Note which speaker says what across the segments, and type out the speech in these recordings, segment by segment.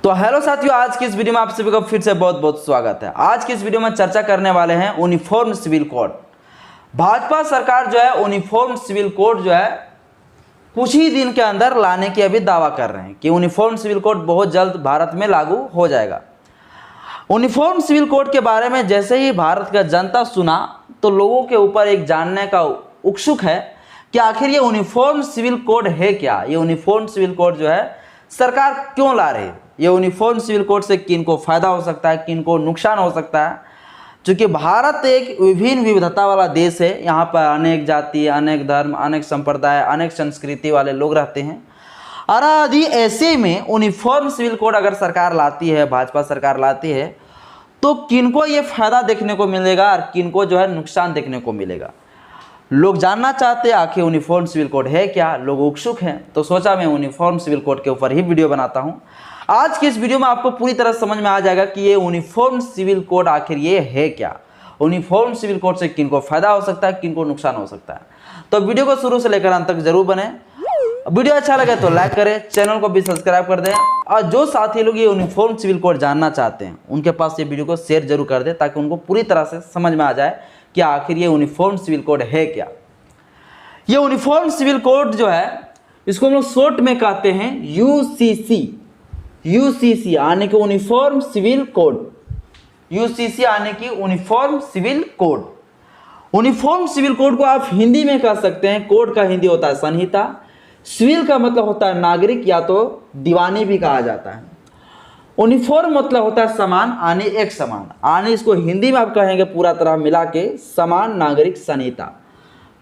Speaker 1: तो हेलो साथियों, आज की इस वीडियो में आप सभी का फिर से बहुत बहुत स्वागत है। आज की इस वीडियो में चर्चा करने वाले हैं यूनिफॉर्म सिविल कोड। भाजपा सरकार जो है यूनिफॉर्म सिविल कोड जो है कुछ ही दिन के अंदर लाने की अभी दावा कर रहे हैं कि यूनिफॉर्म सिविल कोड बहुत जल्द भारत में लागू हो जाएगा। यूनिफॉर्म सिविल कोड के बारे में जैसे ही भारत का जनता सुना तो लोगों के ऊपर एक जानने का उत्सुक है कि आखिर ये यूनिफॉर्म सिविल कोड है क्या। ये यूनिफॉर्म सिविल कोड जो है सरकार क्यों ला रही है, ये यूनिफॉर्म सिविल कोड से किन को फायदा हो सकता है, किन को नुकसान हो सकता है। क्योंकि भारत एक विभिन्न विविधता वाला देश है, यहाँ पर अनेक जाति, अनेक धर्म, अनेक संप्रदाय, अनेक संस्कृति वाले लोग रहते हैं। और यदि ऐसे में यूनिफॉर्म सिविल कोड अगर सरकार लाती है, भाजपा सरकार लाती है, तो किनको ये फायदा देखने को मिलेगा और किनको जो है नुकसान देखने को मिलेगा। लोग जानना चाहते हैं आखिर यूनिफॉर्म सिविल कोड है क्या, लोग उत्सुक हैं। तो सोचा मैं यूनिफॉर्म सिविल कोड के ऊपर ही वीडियो बनाता हूं। आज की इस वीडियो में आपको पूरी तरह समझ में आ जाएगा कि ये यूनिफॉर्म सिविल कोड आखिर ये है क्या, यूनिफॉर्म सिविल कोड से किनको फायदा हो सकता है, किनको नुकसान हो सकता है। तो वीडियो को शुरू से लेकर अंत तक जरूर बने। वीडियो अच्छा लगे तो लाइक करें, चैनल को भी सब्सक्राइब कर दें, और जो साथी लोग ये यूनिफॉर्म सिविल कोड जानना चाहते हैं उनके पास ये वीडियो को शेयर जरूर कर दें, ताकि उनको पूरी तरह से समझ में आ जाए कि आखिर ये यूनिफॉर्म सिविल कोड है क्या। ये यूनिफॉर्म सिविल कोड जो है इसको हम लोग शॉर्ट में कहते हैं यूसीसी आने के यूनिफॉर्म सिविल कोड, यूसीसी आने की uniform civil code. Uniform civil code को आप हिंदी में कह सकते हैं, कोड का हिंदी होता है संहिता, सिविल का मतलब होता है नागरिक या तो दीवानी भी कहा जाता है। यूनिफॉर्म मतलब होता है समान, आने एक समान, आने इसको हिंदी में आप कहेंगे पूरा तरह मिला के समान नागरिक संहिता।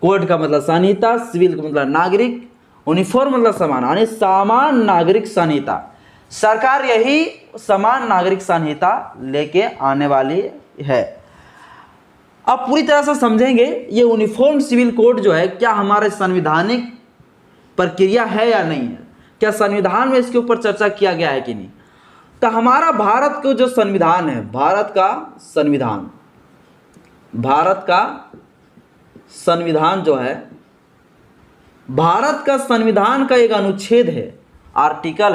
Speaker 1: कोड का मतलब संहिता, सिविल का मतलब नागरिक, यूनिफॉर्म मतलब समान, यानी समान नागरिक संहिता। सरकार यही समान नागरिक संहिता लेके आने वाली है। अब पूरी तरह से समझेंगे ये यूनिफॉर्म सिविल कोड जो है क्या हमारे संवैधानिक प्रक्रिया है या नहीं है, क्या संविधान में इसके ऊपर चर्चा किया गया है कि नहीं। तो हमारा भारत का जो संविधान है, भारत का संविधान जो है, भारत का संविधान का एक अनुच्छेद है, आर्टिकल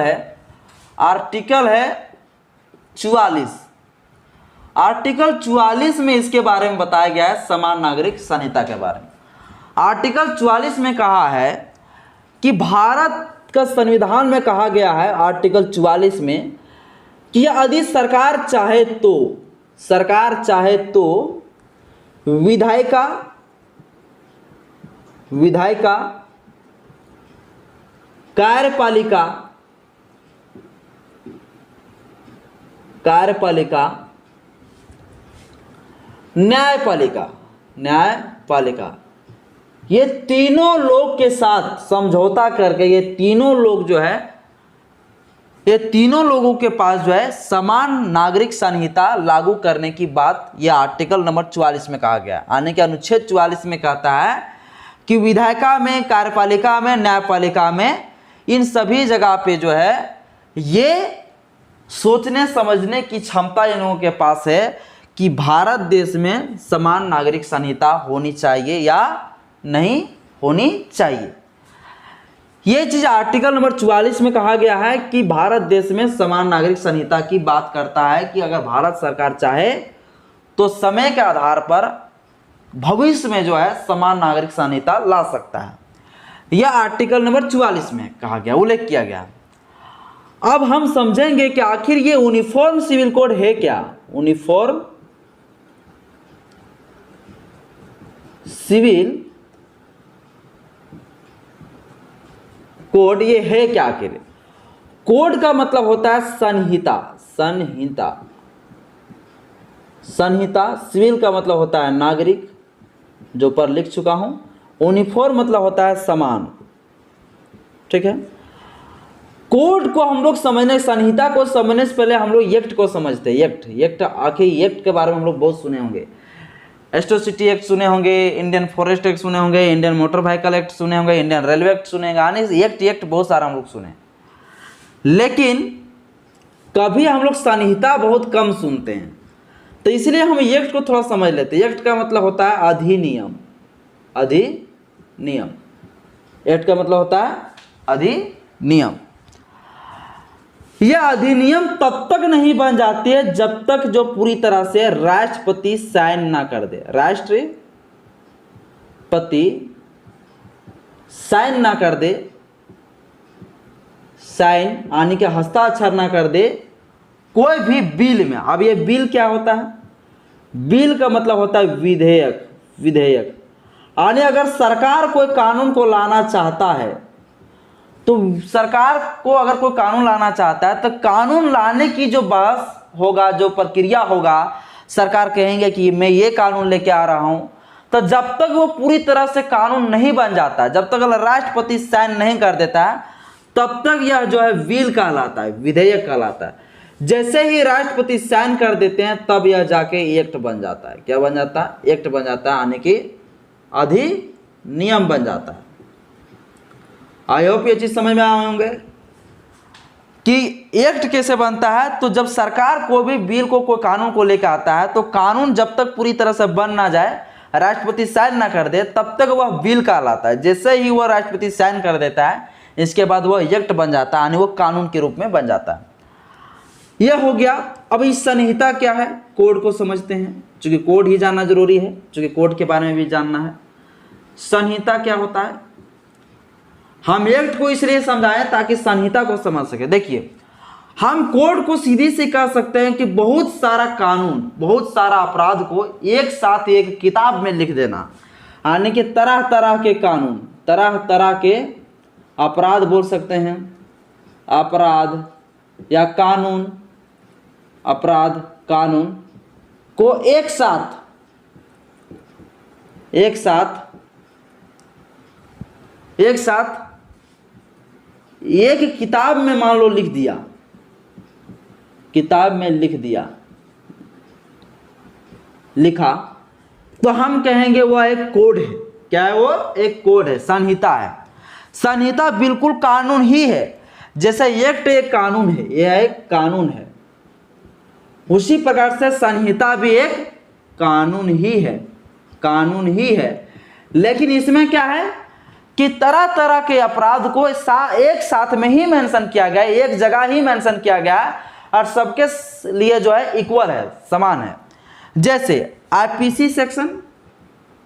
Speaker 1: है 44। आर्टिकल 44 में इसके बारे में बताया गया है समान नागरिक संहिता के बारे में। आर्टिकल 44 में कहा है कि भारत का संविधान में कहा गया है आर्टिकल 44 में कि यदि सरकार चाहे तो विधायिका, कार्यपालिका, न्यायपालिका, ये तीनों लोग के साथ समझौता करके ये तीनों लोग जो है, ये तीनों लोगों के पास जो है समान नागरिक संहिता लागू करने की बात ये आर्टिकल नंबर 44 में कहा गया है। आने के अनुच्छेद 44 में कहता है कि विधायिका में, कार्यपालिका में, न्यायपालिका में, इन सभी जगह पे जो है ये सोचने समझने की क्षमता इन लोगों के पास है कि भारत देश में समान नागरिक संहिता होनी चाहिए या नहीं होनी चाहिए। ये चीज आर्टिकल नंबर 44 में कहा गया है कि भारत देश में समान नागरिक संहिता की बात करता है कि अगर भारत सरकार चाहे तो समय के आधार पर भविष्य में जो है समान नागरिक संहिता ला सकता है। यह आर्टिकल नंबर 44 में कहा गया, उल्लेख किया गया। अब हम समझेंगे कि आखिर ये यूनिफॉर्म सिविल कोड है क्या। यूनिफॉर्म सिविल कोड ये है क्या आखिर। कोड का मतलब होता है संहिता। सिविल का मतलब होता है नागरिक, जो पर लिख चुका हूं। यूनिफॉर्म मतलब होता है समान, ठीक है। कोड को हम लोग समझने, संहिता को समझने से पहले हम लोग एक्ट को समझते हैं। एक्ट आखिर एक्ट के बारे में हम लोग बहुत सुने होंगे। एट्रोसिटी एक्ट सुने होंगे, इंडियन फॉरेस्ट एक्ट सुने होंगे, इंडियन मोटर व्हीकल एक्ट सुने होंगे, इंडियन रेलवे एक्ट सुने होंगे, आने एक्ट बहुत सारा हम लोग सुने। लेकिन कभी हम लोग संहिता बहुत कम सुनते हैं, तो इसलिए हम एक्ट को थोड़ा समझ लेते हैं। एक्ट का मतलब होता है अधिनियम। एक्ट का मतलब होता है अधिनियम। यह अधिनियम तब तक नहीं बन जाती है जब तक जो पूरी तरह से राष्ट्रपति साइन ना कर दे। राष्ट्रपति साइन ना कर दे, साइन यानी कि हस्ताक्षर ना कर दे कोई भी बिल में। अब ये बिल क्या होता है? बिल का मतलब होता है विधेयक। विधेयक यानी अगर सरकार कोई कानून को लाना चाहता है, तो सरकार को अगर कोई कानून लाना चाहता है तो कानून लाने की जो बहस होगा, जो प्रक्रिया होगा, सरकार कहेंगे कि मैं ये कानून लेके आ रहा हूं, तो जब तक वो पूरी तरह से कानून नहीं बन जाता, जब तक राष्ट्रपति साइन नहीं कर देता है, तब तक यह जो है बिल कहलाता है, विधेयक कहलाता है। जैसे ही राष्ट्रपति साइन कर देते हैं तब यह जाके एक्ट बन जाता है। क्या बन जाता है? एक्ट बन जाता है, यानी कि अधिनियम बन जाता है। आई होप ये चीज समझ में आए होंगे कि एक्ट कैसे बनता है। तो जब सरकार को भी बिल को कोई कानून को लेकर आता है, तो कानून जब तक पूरी तरह से बन ना जाए, राष्ट्रपति साइन ना कर दे, तब तक वह बिल कहलाता है। जैसे ही वह राष्ट्रपति साइन कर देता है, इसके बाद वह एक्ट बन जाता है, यानी वो कानून के रूप में बन जाता है। यह हो गया। अब इस संहिता क्या है, कोड को समझते हैं, क्योंकि कोड ही जानना जरूरी है, क्योंकि कोड के बारे में भी जानना है। संहिता क्या होता है? हम एक्ट को इसलिए समझाएं ताकि संहिता को समझ सके। देखिए, हम कोड को सीधी से कह सकते हैं कि बहुत सारा कानून, बहुत सारा अपराध को एक साथ एक किताब में लिख देना, यानी कि तरह तरह के कानून, तरह तरह के अपराध बोल सकते हैं, अपराध या कानून, अपराध कानून को एक साथ एक किताब में मान लो लिख दिया, किताब में लिख दिया, लिखा, तो हम कहेंगे वह एक कोड है। क्या है वो? एक कोड है, संहिता है। संहिता बिल्कुल कानून ही है। जैसे एक्ट एक कानून है, यह एक कानून है, उसी प्रकार से संहिता भी एक कानून ही है, कानून ही है। लेकिन इसमें क्या है कि तरह तरह के अपराध को एक साथ में ही मेंशन किया गया, एक जगह ही मेंशन किया गया, और सबके लिए जो है इक्वल है, समान है। जैसे IPC section,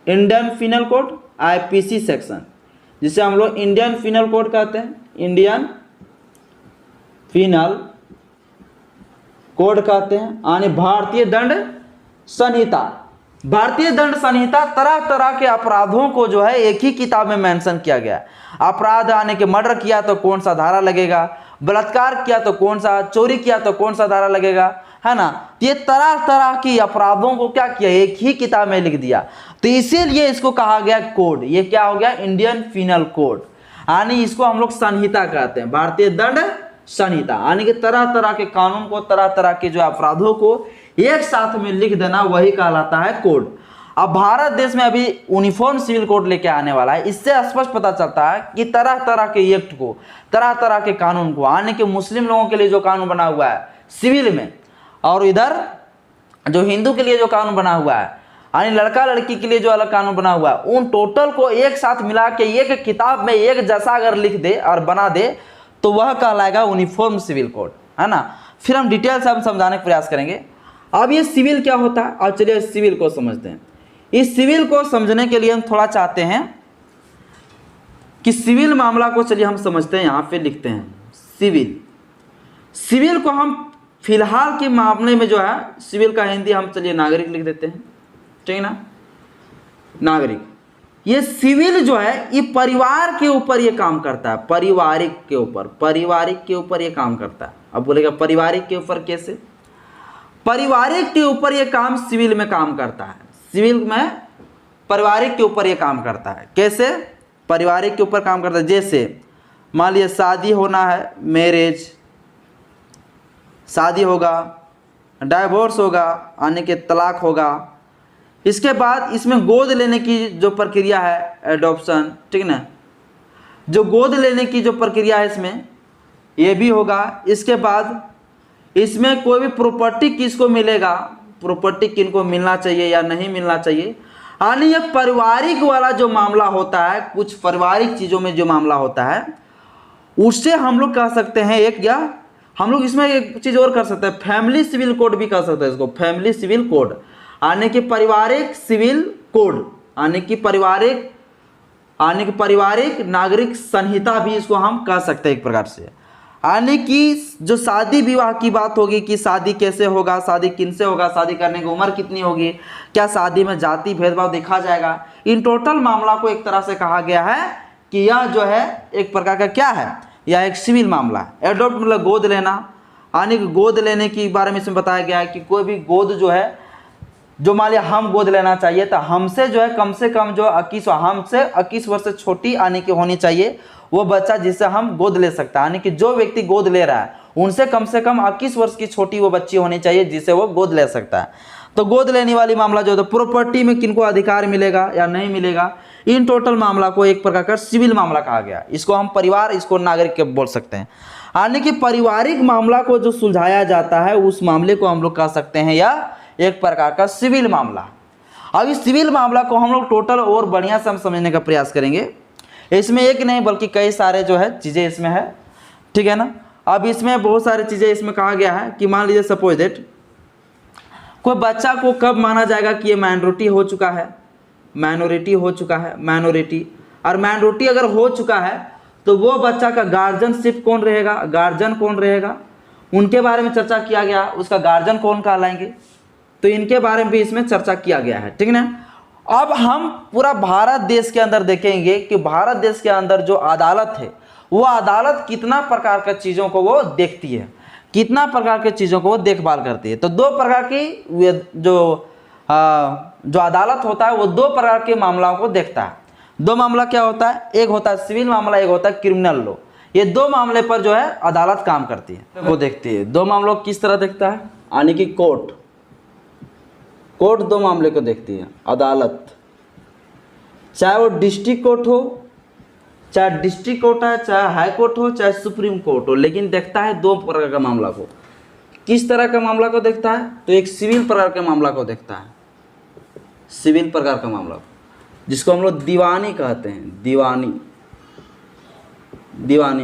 Speaker 1: Indian penal code, IPC section, जिसे हम लोग इंडियन पिनल कोड कहते हैं, इंडियन पिनल कोड कहते हैं, यानी भारतीय दंड संहिता। भारतीय दंड संहिता तरह तरह के अपराधों को जो है एक ही किताब में मेंशन किया गया। अपराध आने के मर्डर किया तो कौन सा धारा लगेगा, बलात्कार किया तो कौन सा, चोरी किया तो कौन सा धारा लगेगा, है ना। ये तरह तरह की अपराधों को क्या किया, एक ही किताब में लिख दिया। तो इसीलिए इसको कहा गया कोड। ये क्या हो गया? इंडियन पिनल कोड, यानी इसको हम लोग संहिता कहते हैं, भारतीय दंड संहिता, यानी कि तरह तरह के कानून को, तरह तरह के जो अपराधों को एक साथ में लिख देना, वही कहलाता है कोड। अब भारत देश में अभी यूनिफॉर्म सिविल कोड लेके आने वाला है। इससे स्पष्ट पता चलता है कि तरह तरह के एक्ट को, तरह तरह के कानून को, यानी कि मुस्लिम लोगों के लिए जो कानून बना हुआ है सिविल में, और इधर जो हिंदू के लिए जो कानून बना हुआ है, यानी लड़का लड़की के लिए जो अलग कानून बना हुआ है, उन टोटल को एक साथ मिला के एक किताब में एक जैसा अगर लिख दे और बना दे, तो वह कहलाएगा यूनिफॉर्म सिविल कोड, है ना। फिर हम डिटेल से हम समझाने का प्रयास करेंगे। अब ये सिविल क्या होता है, और चलिए सिविल को समझते हैं। इस सिविल को समझने के लिए हम थोड़ा चाहते हैं कि सिविल मामला को चलिए हम समझते हैं। यहाँ पे लिखते हैं सिविल। सिविल को हम फिलहाल के मामले में जो है, सिविल का हिंदी हम चलिए नागरिक लिख देते हैं, ठीक है ना, नागरिक। ये सिविल जो है ये परिवार के ऊपर ये काम करता है, पारिवारिक के ऊपर, पारिवारिक के ऊपर ये काम करता है। अब बोलेगा पारिवारिक के ऊपर कैसे? पारिवारिक के ऊपर ये काम सिविल में काम करता है। सिविल में पारिवारिक के ऊपर ये काम करता है। कैसे पारिवारिक के ऊपर काम करता है? जैसे मान लिया शादी होना है, मैरिज, शादी होगा, डाइवोर्स होगा, यानी कि तलाक होगा। इसके बाद इसमें गोद लेने की जो प्रक्रिया है, एडॉप्शन, ठीक ना, जो गोद लेने की जो प्रक्रिया है इसमें ये भी होगा। इसके बाद इसमें कोई भी प्रॉपर्टी किसको मिलेगा, प्रॉपर्टी किनको मिलना चाहिए या नहीं मिलना चाहिए, यानी ये पारिवारिक वाला जो मामला होता है, कुछ पारिवारिक चीज़ों में जो मामला होता है, उससे हम लोग कह सकते हैं एक या हम लोग इसमें एक चीज और कर सकते हैं, फैमिली सिविल कोड भी कर सकते हैं इसको, फैमिली सिविल कोड, आने की पारिवारिक सिविल कोड, आने की पारिवारिक नागरिक संहिता भी इसको हम कह सकते हैं एक प्रकार से। आने की जो शादी विवाह की बात होगी कि शादी कैसे होगा, शादी किनसे होगा, शादी करने की उम्र कितनी होगी, क्या शादी में जाति भेदभाव देखा जाएगा, इन टोटल मामला को एक तरह से कहा गया है कि यह जो है एक प्रकार का क्या है, यह एक सिविल मामला है। एडॉप्ट मतलब गोद लेना, यानी कि गोद लेने के बारे में इसमें बताया गया है कि कोई भी गोद जो है, जो मान लिया हम गोद लेना चाहिए तो हमसे जो है कम से कम जो 21 वर्ष से छोटी आने की होनी चाहिए वो बच्चा जिससे हम गोद ले सकता है, यानी कि जो व्यक्ति गोद ले रहा है उनसे कम 21 वर्ष की छोटी वो बच्ची होनी चाहिए जिससे वो गोद ले सकता है। तो गोद लेने वाली मामला जो है, प्रॉपर्टी में किनको अधिकार मिलेगा या नहीं मिलेगा, इन टोटल मामला को एक प्रकार का सिविल मामला कहा गया। इसको हम परिवार, इसको नागरिक के बोल सकते हैं। यानी कि पारिवारिक मामला को जो सुलझाया जाता है उस मामले को हम लोग कह सकते हैं या एक प्रकार का सिविल मामला। अब इस सिविल मामला को हम लोग टोटल और बढ़िया से हम समझने का प्रयास करेंगे। इसमें एक नहीं बल्कि कई सारे जो है चीज़ें इसमें है, ठीक है ना। अब इसमें बहुत सारी चीज़ें इसमें कहा गया है कि मान लीजिए सपोज दैट कोई बच्चा को कब माना जाएगा कि ये माइनॉरिटी हो चुका है, माइनॉरिटी हो चुका है, माइनॉरिटी, और माइनॉरिटी अगर हो चुका है तो वो बच्चा का गार्जियनशिप कौन रहेगा, गार्जियन कौन रहेगा, उनके बारे में चर्चा किया गया, उसका गार्जियन कौन कहलाएंगे, तो इनके बारे में भी इसमें चर्चा किया गया है, ठीक ना। अब हम पूरा भारत देश के अंदर देखेंगे कि भारत देश के अंदर जो अदालत है वो अदालत कितना प्रकार के चीज़ों को वो देखती है, कितना प्रकार के चीज़ों को वो देखभाल करती है। तो दो प्रकार की जो अदालत होता है वो दो प्रकार के मामलों को देखता है। दो मामला क्या होता है, एक होता है सिविल मामला, एक होता है क्रिमिनल लॉ। ये दो मामले पर जो है अदालत काम करती है, वो देखती है। दो मामलों को किस तरह देखता है, यानी कि कोर्ट दो मामले को देखती है, अदालत, चाहे वो डिस्ट्रिक्ट कोर्ट हो, चाहे डिस्ट्रिक्ट कोर्ट है, चाहे हाई कोर्ट हो, चाहे सुप्रीम कोर्ट हो, लेकिन देखता है दो प्रकार का मामला को। किस तरह का मामला को देखता है, तो एक सिविल प्रकार के मामला को देखता है, सिविल प्रकार का मामला जिसको हम लोग दीवानी कहते हैं, दीवानी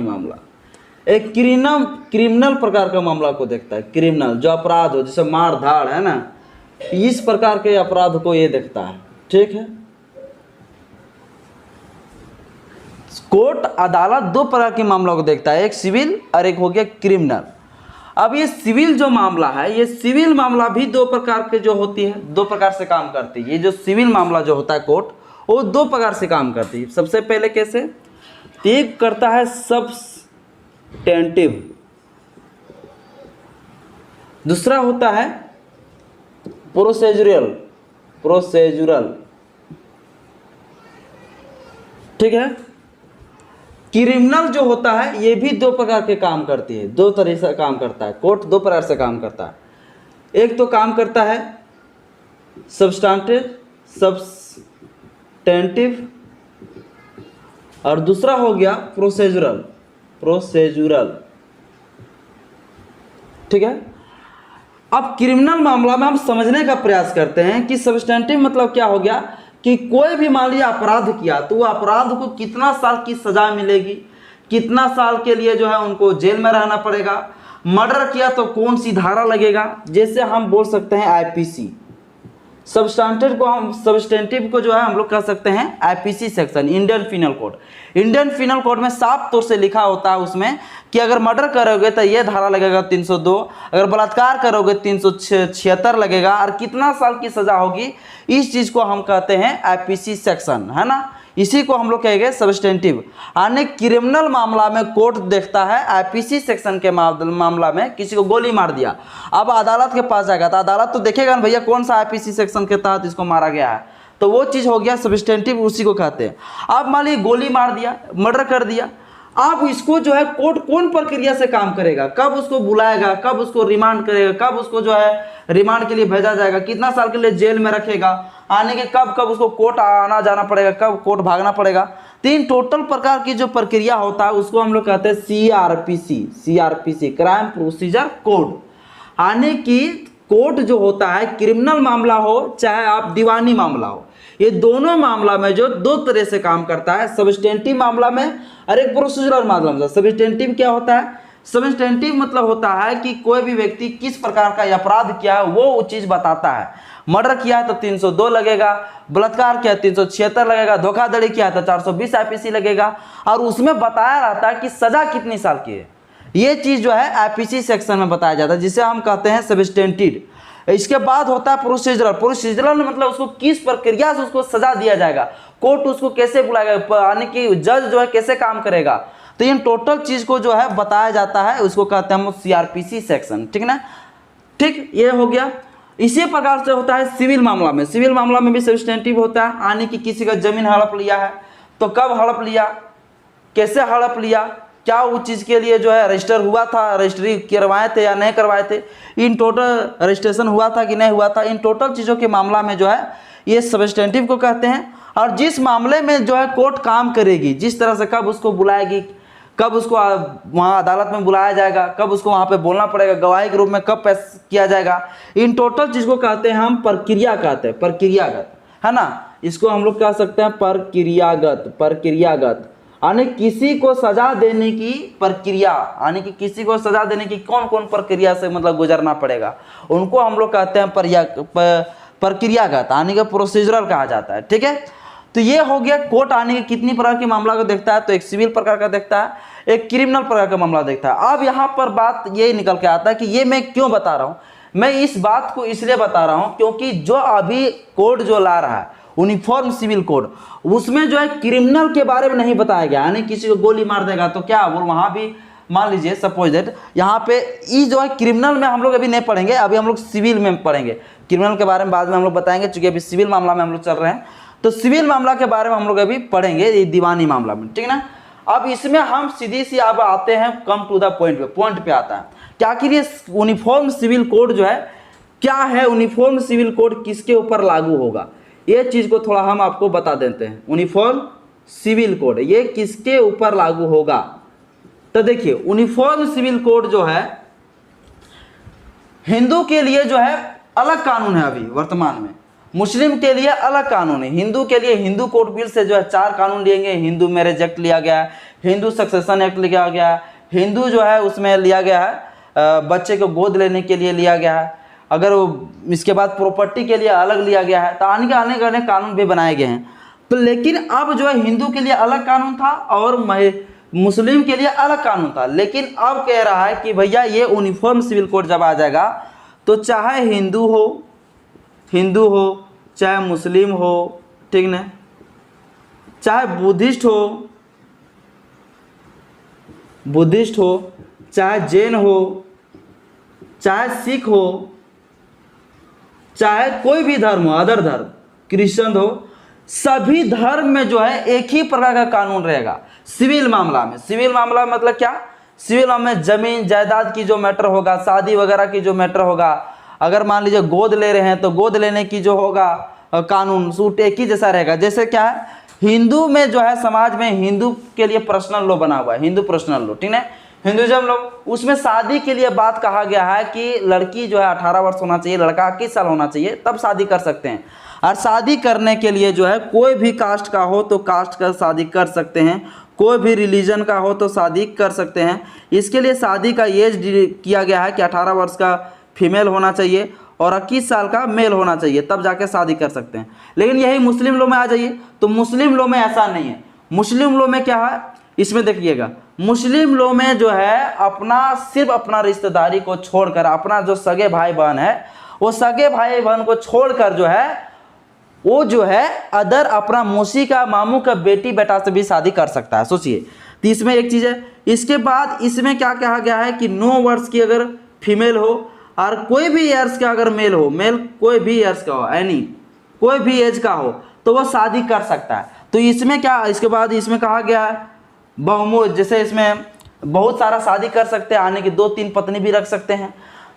Speaker 1: मामला। एक क्रिमिनल प्रकार का मामला को देखता है, क्रिमिनल जो अपराध हो, जैसे मार धाड़ है ना, इस प्रकार के अपराध को ये देखता है, ठीक है। कोर्ट अदालत दो प्रकार के मामलों को देखता है, एक सिविल और एक हो गया क्रिमिनल। अब ये सिविल जो मामला है, ये सिविल मामला भी दो प्रकार के जो होती है, दो प्रकार से काम करती है। ये जो सिविल मामला जो होता है कोर्ट, वो दो प्रकार से काम करती है। सबसे पहले कैसे, एक करता है सब्सटेंटिव, दूसरा होता है प्रोसेजुरल, ठीक है। क्रिमिनल जो होता है ये भी दो प्रकार के काम करती है, दो तरह से काम करता है कोर्ट, दो प्रकार से काम करता है। एक तो काम करता है सब्सटेंटिव और दूसरा हो गया प्रोसेजुरल, ठीक है। अब क्रिमिनल मामला में हम समझने का प्रयास करते हैं कि सब्सटेंटिव मतलब क्या हो गया कि कोई भी मान लिया अपराध किया तो वो अपराध को कितना साल की सजा मिलेगी, कितना साल के लिए जो है उनको जेल में रहना पड़ेगा, मर्डर किया तो कौन सी धारा लगेगा, जैसे हम बोल सकते हैं आईपीसी। सब्सटेंटिव को जो है हम लोग कह सकते हैं IPC section, Indian penal code. Indian penal code में साफ तौर से लिखा होता है उसमें कि अगर मर्डर करोगे तो ये धारा लगेगा 302, अगर बलात्कार करोगे 376 लगेगा, और कितना साल की सजा होगी, इस चीज़ को हम कहते हैं आईपीसी सेक्शन, है ना। इसी को हम लोग कहेंगे सब्सटेंटिव। यानी क्रिमिनल मामला में कोर्ट देखता है आईपीसी सेक्शन के मामला में किसी को गोली मार दिया, अब अदालत के पास जाएगा तो अदालत तो देखेगा ना भैया कौन सा आईपीसी सेक्शन के तहत इसको मारा गया है, तो वो चीज़ हो गया सब्सटेंटिव, उसी को कहते हैं। आप मान लीजिए गोली मार दिया, मर्डर कर दिया, आप इसको जो है कोर्ट कौन प्रक्रिया से काम करेगा, कब उसको बुलाएगा, कब उसको रिमांड करेगा, कब उसको जो है रिमांड के लिए भेजा जाएगा, कितना साल के लिए जेल में रखेगा, आने के कब उसको कोर्ट आना जाना पड़ेगा, कब कोर्ट भागना पड़ेगा। तीन टोटल प्रकार की जो प्रक्रिया होता है उसको हम लोग कहते हैं सीआरपीसी, क्राइम प्रोसीजर कोड। आने की कोर्ट जो होता है, क्रिमिनल मामला हो चाहे आप दीवानी मामला हो, ये दोनों मामला में जो दो तरह से काम करता है, सब्सटेंटिव मामला में और एक प्रोसीजरल मामला में। सब्सटेंटिव क्या होता है, सब्सटेंटिव मतलब होता है कि कोई भी व्यक्ति किस प्रकार का अपराध किया है वो चीज बताता है। मर्डर किया है तो 302 लगेगा, बलात्कार किया 376 लगेगा, धोखाधड़ी किया है तो 420 आईपीसी लगेगा, और उसमें बताया रहता है कि सजा कितनी साल की है। ये चीज जो है आईपीसी सेक्शन में बताया जाता है, जिसे हम कहते हैं सब्सटेंटिव। इसके बाद होता है प्रोसीजरल। प्रोसीजरल मतलब उसको किस प्रक्रिया से उसको सजा दिया जाएगा, कोर्ट उसको कैसे बुलाएगा, यानी कि जज जो है कैसे काम करेगा। तो इन टोटल चीज को जो है बताया जाता है, उसको कहते हैं हम सीआरपीसी सेक्शन, ठीक ना। ठीक, ये हो गया। इसी प्रकार से होता है सिविल मामला में। सिविल मामला में भी सब्सटेंटिव होता है, यानी कि किसी का जमीन हड़प लिया है तो कब हड़प लिया, कैसे हड़प लिया, क्या उस चीज़ के लिए जो है रजिस्टर हुआ था, रजिस्ट्री करवाए थे या नहीं करवाए थे, इन टोटल रजिस्ट्रेशन हुआ था कि नहीं हुआ था, इन टोटल चीज़ों के मामला में जो है ये सब्सटेंटिव को कहते हैं। और जिस मामले में जो है कोर्ट काम करेगी, जिस तरह से कब उसको बुलाएगी, कब उसको वहाँ अदालत में बुलाया जाएगा, कब उसको वहाँ पे बोलना पड़ेगा, गवाही के रूप में कब पेश किया जाएगा, इन टोटल चीज़ को कहते हैं हम प्रक्रिया कहते हैं, प्रक्रियागत, है ना। इसको हम लोग कह सकते हैं प्रक्रियागत। प्रक्रियागत यानी किसी को सजा देने की प्रक्रिया, यानी कि किसी को सजा देने की कौन कौन प्रक्रिया से मतलब गुजरना पड़ेगा, उनको हम लोग कहते हैं प्रक्रियागत, यानी कि प्रोसीजरल कहा जाता है। ठीक है, तो ये हो गया कोर्ट आने के कितनी प्रकार के मामला को देखता है, तो एक सिविल प्रकार का देखता है, एक क्रिमिनल प्रकार का मामला देखता है। अब यहाँ पर बात ये निकल के आता है कि ये मैं क्यों बता रहा हूँ, मैं इस बात को इसलिए बता रहा हूँ क्योंकि जो अभी कोड जो ला रहा है यूनिफॉर्म सिविल कोड, उसमें जो है क्रिमिनल के बारे में नहीं बताया गया, यानी किसी को गोली मार देगा तो क्या वो वहाँ भी मान लीजिए सपोज दैट यहाँ पे ये जो है क्रिमिनल में हम लोग अभी नहीं पढ़ेंगे, अभी हम लोग सिविल में पढ़ेंगे। क्रिमिनल के बारे में बाद में हम लोग बताएंगे, चूंकि अभी सिविल मामला में हम लोग चल रहे हैं, तो सिविल मामला के बारे में हम लोग अभी पढ़ेंगे, ये दीवानी मामला में, ठीक है ना। अब इसमें हम सीधी सी अब आते हैं कम टू द पॉइंट पे आता है कि आखिर ये यूनिफॉर्म सिविल कोड जो है क्या है, यूनिफॉर्म सिविल कोड किसके ऊपर लागू होगा, ये चीज को थोड़ा हम आपको बता देते हैं। यूनिफॉर्म सिविल कोड ये किसके ऊपर लागू होगा, तो देखिए यूनिफॉर्म सिविल कोड जो है हिंदू के लिए जो है अलग कानून है अभी वर्तमान में, मुस्लिम के लिए अलग कानून है। हिंदू के लिए हिंदू कोड बिल से जो है 4 कानून लिए गए, हिंदू मैरिज एक्ट लिया गया है, हिंदू सक्सेशन एक्ट लिया गया है, हिंदू जो है उसमें लिया गया है बच्चे को गोद लेने के लिए लिया गया है, अगर वो इसके बाद प्रॉपर्टी के लिए अलग लिया गया है, तो आने कानून भी बनाए गए हैं। तो लेकिन अब जो है हिंदू के लिए अलग कानून था और मुस्लिम के लिए अलग कानून था, लेकिन अब कह रहा है कि भैया ये यूनिफॉर्म सिविल कोड जब आ जाएगा तो चाहे हिंदू हो चाहे मुस्लिम हो, ठीक ना, चाहे बुद्धिस्ट हो, चाहे जैन हो, चाहे सिख हो, चाहे कोई भी धर्म हो, अदर धर्म क्रिश्चियन हो, सभी धर्म में जो है एक ही प्रकार का कानून रहेगा सिविल मामला में। सिविल मामला मतलब क्या, सिविल मामला में जमीन जायदाद की जो मैटर होगा, शादी वगैरह की जो मैटर होगा, अगर मान लीजिए गोद ले रहे हैं तो गोद लेने की जो होगा कानून सूट एक ही जैसा रहेगा। जैसे क्या है, हिंदू में जो है समाज में हिंदू के लिए पर्सनल लॉ बना हुआ है, हिंदू पर्सनल लॉ, ठीक है, हिंदुइज्म लोग, उसमें शादी के लिए बात कहा गया है कि लड़की जो है 18 वर्ष होना चाहिए, लड़का 21 साल होना चाहिए, तब शादी कर सकते हैं। और शादी करने के लिए जो है कोई भी कास्ट का हो तो कास्ट का शादी कर सकते हैं, कोई भी रिलीजन का हो तो शादी कर सकते हैं। इसके लिए शादी का एज किया गया है कि 18 वर्ष का फीमेल होना चाहिए और 21 साल का मेल होना चाहिए, तब जाके शादी कर सकते हैं। लेकिन यही मुस्लिम लॉ में आ जाइए तो मुस्लिम लॉ में ऐसा नहीं है। मुस्लिम लॉ में क्या है, इसमें देखिएगा, मुस्लिम लॉ में जो है सिर्फ अपना रिश्तेदारी को छोड़कर, अपना जो सगे भाई बहन है वो सगे भाई बहन को छोड़कर जो है वो जो है अदर अपना मौसी का, मामू का बेटी बेटा से भी शादी कर सकता है। सोचिए, तो इसमें एक चीज़ है। इसके बाद इसमें क्या कहा गया है कि 9 वर्ष की अगर फीमेल हो और कोई भी ईयर्स का अगर मेल हो, मेल कोई भी ईयर्स का हो, यानी कोई भी एज का हो, तो वो शादी कर सकता है। तो इसमें क्या, इसके बाद इसमें कहा गया है बहुमूल, जैसे इसमें बहुत सारा शादी कर सकते हैं, आने की 2-3 पत्नी भी रख सकते हैं।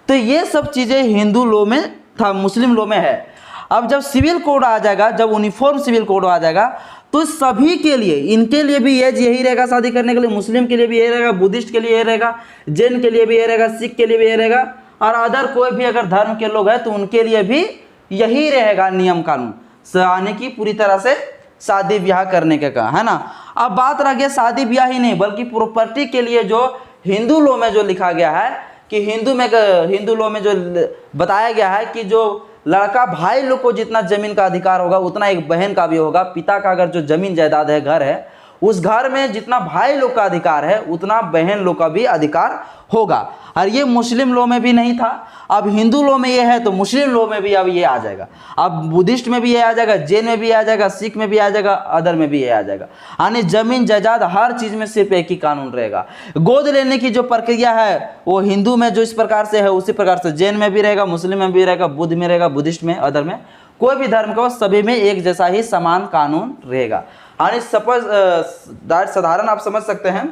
Speaker 1: तो ये सब चीज़ें हिंदू लॉ में था, मुस्लिम लॉ में है। अब जब सिविल कोड आ जाएगा, जब यूनिफॉर्म सिविल कोड आ जाएगा, तो सभी के लिए, इनके लिए भी एज यही रहेगा शादी करने के लिए, मुस्लिम के लिए भी यही रहेगा, बुद्धिस्ट के लिए यही रहेगा, जैन के लिए भी यही रहेगा, सिख के लिए भी यही रहेगा, और अदर कोई भी अगर धर्म के लोग हैं तो उनके लिए भी यही रहेगा नियम कानून, यानी कि पूरी तरह से शादी ब्याह करने का, है ना। अब बात रह गया शादी ब्याह ही नहीं, बल्कि प्रॉपर्टी के लिए जो हिंदू लॉ में जो लिखा गया है कि हिंदू लॉ में जो बताया गया है कि जो लड़का भाई लोग को जितना जमीन का अधिकार होगा उतना एक बहन का भी होगा। पिता का अगर जो जमीन जायदाद है, घर है, उस घर में जितना भाई लोग का अधिकार है उतना बहन लोग का भी अधिकार होगा। और ये मुस्लिम लॉ में भी नहीं था, अब हिंदू लॉ में ये है तो मुस्लिम लॉ में भी अब ये आ जाएगा। अब बुद्धिस्ट में भी ये आ जाएगा, जैन में भी आ जाएगा, सिख में भी आ जाएगा, अदर में भी ये आ जाएगा। यानी जमीन जायदाद हर चीज में सिर्फ एक ही कानून रहेगा। गोद लेने की जो प्रक्रिया है वो हिंदू में जो इस प्रकार से है उसी प्रकार से जैन में भी रहेगा, मुस्लिम में भी रहेगा, बुद्ध में रहेगा, बुद्धिस्ट में, अदर में, कोई भी धर्म का सभी में एक जैसा ही समान कानून रहेगा। यानी सपोज साधारण आप समझ सकते हैं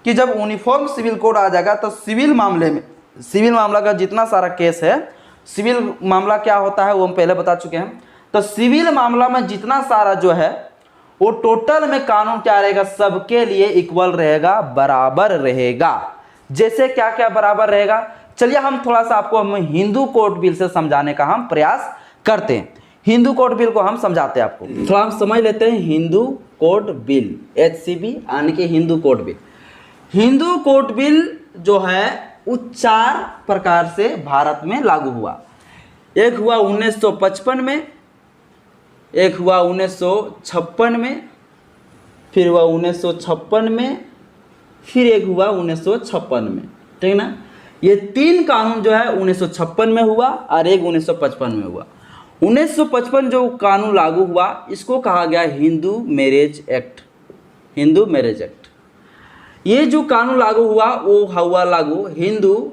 Speaker 1: कि जब यूनिफॉर्म सिविल कोड आ जाएगा तो सिविल मामले में, सिविल मामला का जितना सारा केस है, सिविल मामला क्या होता है वो हम पहले बता चुके हैं। तो सिविल मामला में जितना सारा जो है वो टोटल में कानून क्या रहेगा, सबके लिए इक्वल रहेगा, बराबर रहेगा। जैसे क्या क्या बराबर रहेगा, चलिए हम थोड़ा सा आपको हम हिंदू कोर्ट बिल से समझाने का हम प्रयास करते हैं। हिंदू कोर्ट बिल को हम समझाते हैं आपको, थोड़ा हम समझ लेते हैं। हिंदू कोर्ट बिल, HCB यानी कि Hindu court bill. Hindu court bill जो है वो 4 प्रकार से भारत में लागू हुआ। एक हुआ 1955 में, एक हुआ 1956 में, फिर हुआ 1956 में, फिर एक हुआ 1956 में, ठीक ना। ये 3 कानून जो है 1956 में हुआ और एक 1955 में हुआ। 1955 जो कानून लागू हुआ इसको कहा गया Hindu marriage act, Hindu marriage act. ये जो कानून लागू हुआ वो हुआ लागू Hindu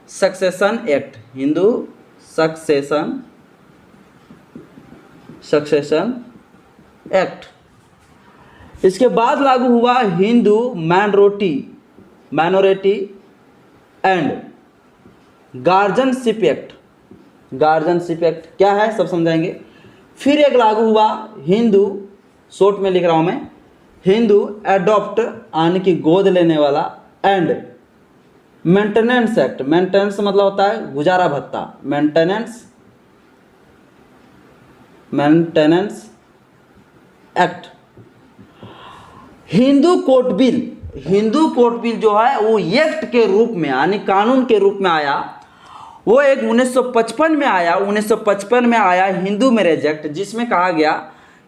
Speaker 1: succession act, Hindu succession act. इसके बाद लागू हुआ Hindu minority and guardianship act. Guardianship act क्या है सब समझाएंगे। फिर एक लागू हुआ हिंदू, शॉर्ट में लिख रहा हूं मैं, हिंदू एडॉप्ट यानी कि गोद लेने वाला एंड मेंटेनेंस एक्ट। मेंटेनेंस मतलब होता है गुजारा भत्ता, maintenance act. Hindu court bill, Hindu court bill जो है वो एक्ट के रूप में यानी कानून के रूप में आया, वो एक 1955 में आया। 1955 में आया हिंदू मैरिज एक्ट, जिसमें कहा गया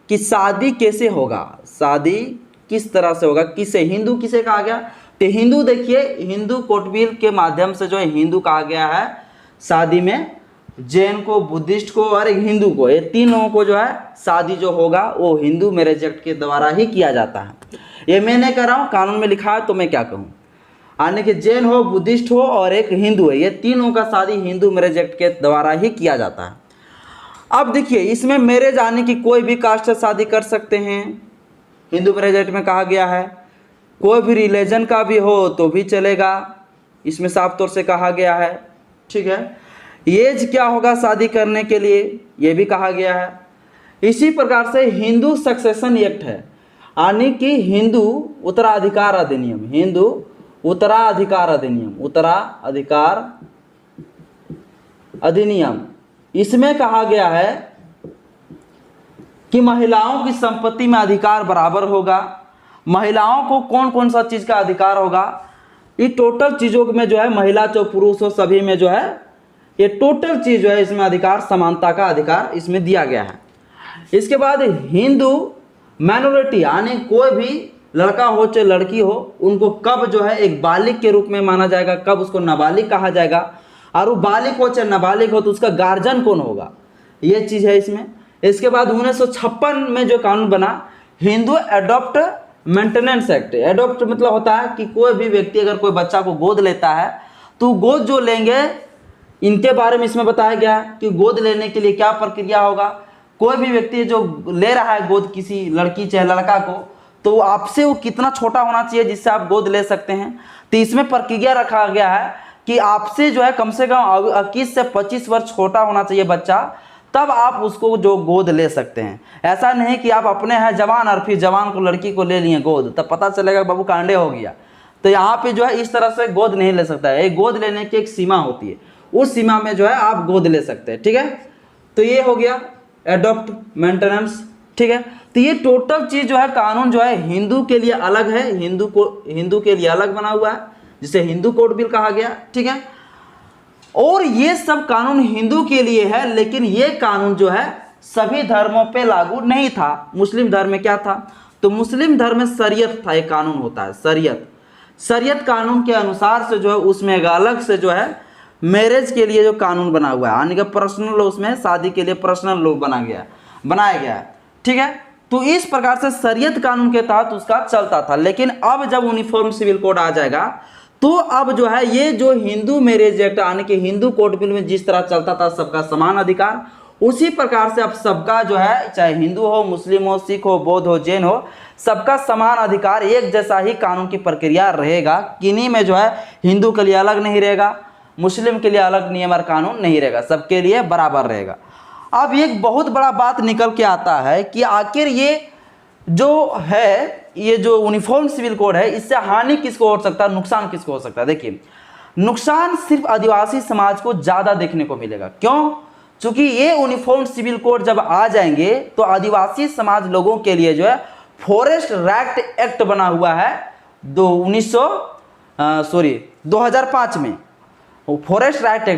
Speaker 1: कि शादी कैसे होगा, शादी किस तरह से होगा, किसे, हिंदू किसे कहा गया। तो हिंदू देखिए, हिंदू कोर्ट बिल के माध्यम से जो है हिंदू कहा गया है शादी में, जैन को, बुद्धिस्ट को और एक हिंदू को, ये 3 लोगों को जो है शादी जो होगा वो हिंदू मैरिज एक्ट के द्वारा ही किया जाता है। ये मैं नहीं कर रहा हूँ, कानून में लिखा है तो मैं क्या कहूँ। यानी कि जैन हो, बुद्धिस्ट हो और एक हिंदू है, ये 3 लोगों का शादी हिंदू मैरिज एक्ट के द्वारा ही किया जाता है। अब देखिए इसमें मैरिज आने की कोई भी कास्ट से शादी कर सकते हैं, हिंदू मैरिज एक्ट में कहा गया है। कोई भी रिलीजन का भी हो तो भी चलेगा, इसमें साफ तौर से कहा गया है, ठीक है। एज क्या होगा शादी करने के लिए ये भी कहा गया है। इसी प्रकार से हिंदू सक्सेशन एक्ट है, यानी कि हिंदू उत्तराधिकार अधिनियम, हिंदू उत्तराधिकार अधिनियम, उत्तराधिकार अधिनियम। इसमें कहा गया है कि महिलाओं की संपत्ति में अधिकार बराबर होगा। महिलाओं को कौन कौन सा चीज का अधिकार होगा, ये टोटल चीजों में जो है महिला चाहे पुरुष हो सभी में जो है ये टोटल चीज जो है इसमें अधिकार, समानता का अधिकार इसमें दिया गया है। इसके बाद हिंदू माइनॉरिटी यानी कोई भी लड़का हो चाहे लड़की हो, उनको कब जो है एक बालिग के रूप में माना जाएगा, कब उसको नाबालिग कहा जाएगा, और वो बालिग हो चाहे नाबालिग हो तो उसका गार्जियन कौन होगा, ये चीज़ है इसमें। इसके बाद 1956 में जो कानून बना Hindu adopt maintenance act. Adopt मतलब होता है कि कोई भी व्यक्ति अगर कोई बच्चा को गोद लेता है तो गोद जो लेंगे इनके बारे में इसमें बताया गया कि गोद लेने के लिए क्या प्रक्रिया होगा। कोई भी व्यक्ति जो ले रहा है गोद किसी लड़की चाहे लड़का को, तो आपसे वो कितना छोटा होना चाहिए जिससे आप गोद ले सकते हैं। तो इसमें प्रक्रिया रखा गया है कि आपसे जो है कम से कम 21 से 25 वर्ष छोटा होना चाहिए बच्चा, तब आप उसको जो गोद ले सकते हैं। ऐसा नहीं कि आप अपने हैं जवान और फिर जवान को लड़की को ले लिए गोद, तब पता चलेगा बाबू कांडे हो गया। तो यहाँ पे जो है इस तरह से गोद नहीं ले सकता है, एक गोद लेने की एक सीमा होती है, उस सीमा में जो है आप गोद ले सकते हैं, ठीक है। तो ये हो गया एडॉप्ट मेंटेनेंस, ठीक है। तो ये टोटल चीज जो है कानून जो है हिंदू के लिए अलग है, हिंदू के लिए अलग बना हुआ है, जिसे हिंदू कोड बिल कहा गया, ठीक है। और ये सब कानून हिंदू के लिए है, लेकिन ये कानून जो है सभी धर्मों पे लागू नहीं था। मुस्लिम धर्म में क्या था, तो मुस्लिम धर्म में शरीयत था, एक कानून होता है शरीयत कानून के अनुसार से जो है उसमें एक अलग से जो है मैरिज के लिए जो कानून बना हुआ है, यानी कि पर्सनल लॉ, उसमें शादी के लिए पर्सनल लॉ बनाया गया है, ठीक है। तो इस प्रकार से शरीयत कानून के तहत उसका चलता था। लेकिन अब जब यूनिफॉर्म सिविल कोड आ जाएगा तो अब जो है ये जो हिंदू मैरिज एक्ट यानी कि हिंदू कोड बिल में जिस तरह चलता था सबका समान अधिकार, उसी प्रकार से अब सबका जो है, चाहे हिंदू हो, मुस्लिम हो, सिख हो, बौद्ध हो, जैन हो, सबका समान अधिकार, एक जैसा ही कानून की प्रक्रिया रहेगा। किन्हीं में जो है हिंदू के लिए अलग नहीं रहेगा, मुस्लिम के लिए अलग नियम और कानून नहीं रहेगा, सबके लिए बराबर रहेगा। अब एक बहुत बड़ा बात निकल के आता है कि आखिर ये जो है, ये जो यूनिफॉर्म सिविल कोड है, इससे हानि किसको हो सकता है, नुकसान किसको हो सकता है। देखिए, नुकसान सिर्फ आदिवासी समाज को ज़्यादा देखने को मिलेगा। क्यों? क्योंकि ये यूनिफॉर्म सिविल कोड जब आ जाएंगे तो आदिवासी समाज लोगों के लिए जो है फॉरेस्ट राइट एक्ट बना हुआ है 2005 में, फॉरेस्ट राइट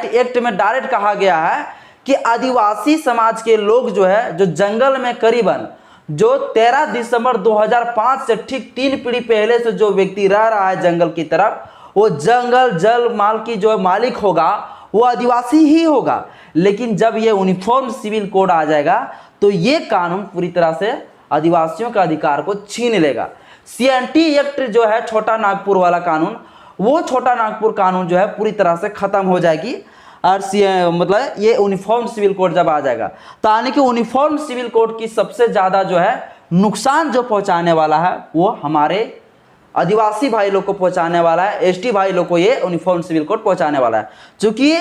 Speaker 1: एक्ट में डायरेक्ट कहा गया है कि आदिवासी समाज के लोग जो है, जो जंगल में करीबन जो 13 दिसंबर 2005 से ठीक 3 पीढ़ी पहले से जो व्यक्ति रह रहा है जंगल की तरफ, वो जंगल जल माल की जो मालिक होगा वो आदिवासी ही होगा। लेकिन जब ये यूनिफॉर्म सिविल कोड आ जाएगा तो ये कानून पूरी तरह से आदिवासियों के अधिकार को छीन लेगा। CNT एक्ट जो है छोटा नागपुर वाला कानून, वो छोटा नागपुर कानून जो है पूरी तरह से खत्म हो जाएगी। और मतलब ये यूनिफॉर्म सिविल कोड जब आ जाएगा तो यानी कि यूनिफॉर्म सिविल कोड की सबसे ज़्यादा जो है नुकसान जो पहुंचाने वाला है वो हमारे आदिवासी भाई लोग को पहुंचाने वाला है, ST भाई लोग को ये यूनिफॉर्म सिविल कोड पहुंचाने वाला है। चूंकि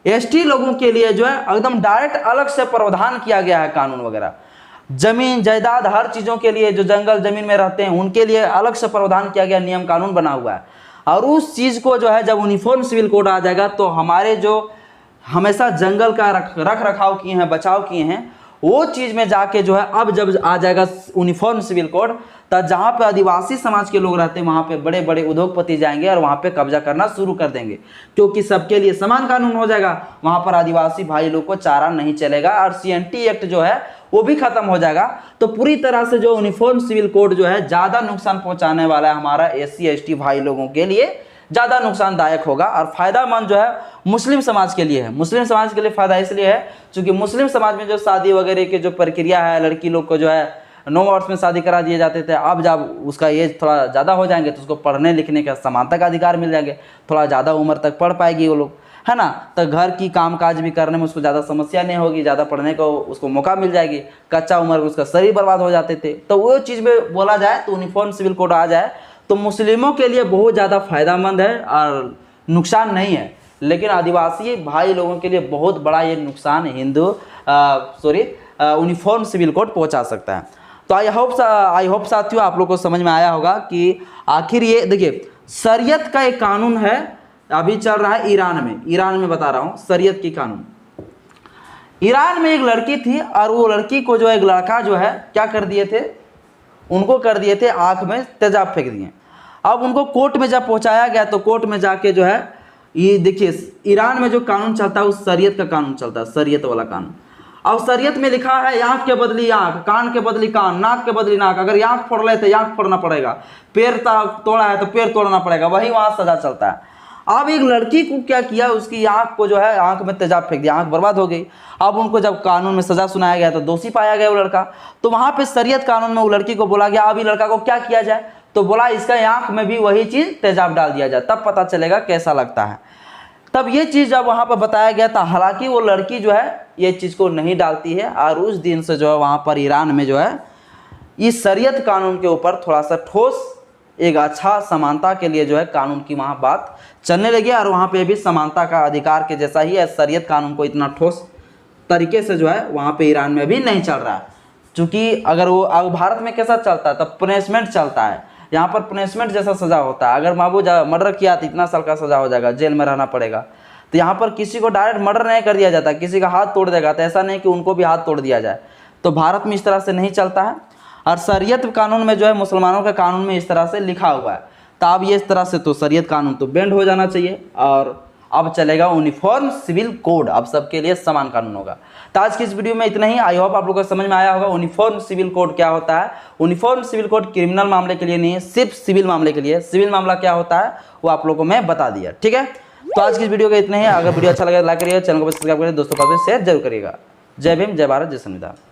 Speaker 1: ST लोगों के लिए जो है एकदम डायरेक्ट अलग से प्रावधान किया गया है कानून वगैरह, जमीन जायदाद हर चीज़ों के लिए, जो जंगल जमीन में रहते हैं उनके लिए अलग से प्रावधान किया गया, नियम कानून बना हुआ है। और उस चीज़ को जो है जब यूनिफॉर्म सिविल कोड आ जाएगा तो हमारे जो हमेशा जंगल का रख रखाव किए हैं, बचाव किए हैं, वो चीज़ में जाके जो है अब जब आ जाएगा यूनिफॉर्म सिविल कोड, तब जहाँ पे आदिवासी समाज के लोग रहते हैं वहाँ पे बड़े बड़े उद्योगपति जाएंगे और वहाँ पे कब्जा करना शुरू कर देंगे, क्योंकि सबके लिए समान कानून हो जाएगा। वहाँ पर आदिवासी भाई लोग को चारा नहीं चलेगा और CNT एक्ट जो है वो भी खत्म हो जाएगा। तो पूरी तरह से जो यूनिफॉर्म सिविल कोड जो है ज़्यादा नुकसान पहुँचाने वाला है हमारा SC ST भाई लोगों के लिए, ज़्यादा नुकसानदायक होगा। और फायदामंद जो है मुस्लिम समाज के लिए है। मुस्लिम समाज के लिए फ़ायदा इसलिए है क्योंकि मुस्लिम समाज में जो शादी वगैरह की जो प्रक्रिया है, लड़की लोग को जो है 9 वर्ष में शादी करा दिए जाते थे, अब जब उसका एज थोड़ा ज़्यादा हो जाएंगे तो उसको पढ़ने लिखने का समानता का अधिकार मिल जाएंगे, थोड़ा ज़्यादा उम्र तक पढ़ पाएगी वो लोग, है ना। तो घर की कामकाज भी करने में उसको ज़्यादा समस्या नहीं होगी, ज़्यादा पढ़ने को उसको मौका मिल जाएगी। कच्चा उम्र में उसका शरीर बर्बाद हो जाते थे। तो वो चीज़ में बोला जाए तो यूनिफॉर्म सिविल कोड आ जाए तो मुस्लिमों के लिए बहुत ज़्यादा फ़ायदेमंद है और नुकसान नहीं है। लेकिन आदिवासी भाई लोगों के लिए बहुत बड़ा ये नुकसान यूनिफॉर्म सिविल कोड पहुंचा सकता है। तो आई होप साथियों आप लोग को समझ में आया होगा कि आखिर ये देखिए शरीयत का एक कानून है, अभी चल रहा है ईरान में बता रहा हूँ शरीयत की कानून। ईरान में एक लड़की थी और वो लड़की को जो एक लड़का जो है क्या कर दिए थे, उनको कर दिए थे आँख में तेजाब फेंक दिए। अब उनको कोर्ट में जब पहुंचाया गया तो कोर्ट में जाके जो है ये देखिए ईरान में जो कानून चलता है उस शरीयत का कानून चलता है, शरीयत वाला कानून। अब शरीयत में लिखा है आँख के बदली आँख, कान के बदली कान, नाक के बदली नाक। अगर आँख फोड़ ले तो आँख फोड़ना पड़ेगा, पैर तोड़ा है तो पैर तोड़ना पड़ेगा, वही वहाँ सजा चलता है। अब एक लड़की को क्या किया, उसकी आँख को जो है आँख में तेजाब फेंक दिया, आँख बर्बाद हो गई। अब उनको जब कानून में सजा सुनाया गया तो दोषी पाया गया वो लड़का। तो वहाँ पे शरीयत कानून में वो लड़की को बोला गया अभी लड़का को क्या किया जाए, तो बोला इसका आँख में भी वही चीज़ तेजाब डाल दिया जाए, तब पता चलेगा कैसा लगता है। तब ये चीज़ जब वहाँ पर बताया गया था, हालांकि वो लड़की जो है ये चीज़ को नहीं डालती है और उस दिन से जो है वहाँ पर ईरान में जो है इस शरीयत कानून के ऊपर थोड़ा सा ठोस एक अच्छा समानता के लिए जो है कानून की वहाँ बात चलने लगी और वहाँ पे भी समानता का अधिकार के जैसा ही है। शरीयत कानून को इतना ठोस तरीके से जो है वहाँ पे ईरान में भी नहीं चल रहा है, क्योंकि अगर वो भारत में कैसा चलता है तब पनिशमेंट चलता है, यहाँ पर पनिशमेंट जैसा सज़ा होता है। अगर मामू मर्डर किया तो इतना साल का सज़ा हो जाएगा, जेल में रहना पड़ेगा। तो यहाँ पर किसी को डायरेक्ट मर्डर नहीं कर दिया जाता, किसी का हाथ तोड़ देगा तो ऐसा नहीं कि उनको भी हाथ तोड़ दिया जाए। तो भारत में इस तरह से नहीं चलता है। और शरीयत कानून में जो है मुसलमानों के कानून में इस तरह से लिखा हुआ है। तो अब ये इस तरह से तो शरीयत कानून तो बैंड हो जाना चाहिए और अब चलेगा यूनिफॉर्म सिविल कोड, अब सबके लिए समान कानून होगा। तो आज की इस वीडियो में इतना ही। आई होप आप लोगों को समझ में आया होगा यूनिफॉर्म सिविल कोड क्या होता है। यूनिफॉर्म सिविल कोड क्रिमिनल मामले के लिए नहीं है, सिर्फ सिविल मामले के लिए। सिविल मामला क्या होता है वो आप लोगों को मैं बता दिया, ठीक है। तो आज की इस वीडियो का इतना ही। अगर वीडियो अच्छा लगे लाइक करिए, चैनल को सब्सक्राइब करिए, दोस्तों का भी शेयर जरूर करिएगा। जय भीम, जय भारत, जय संविधान।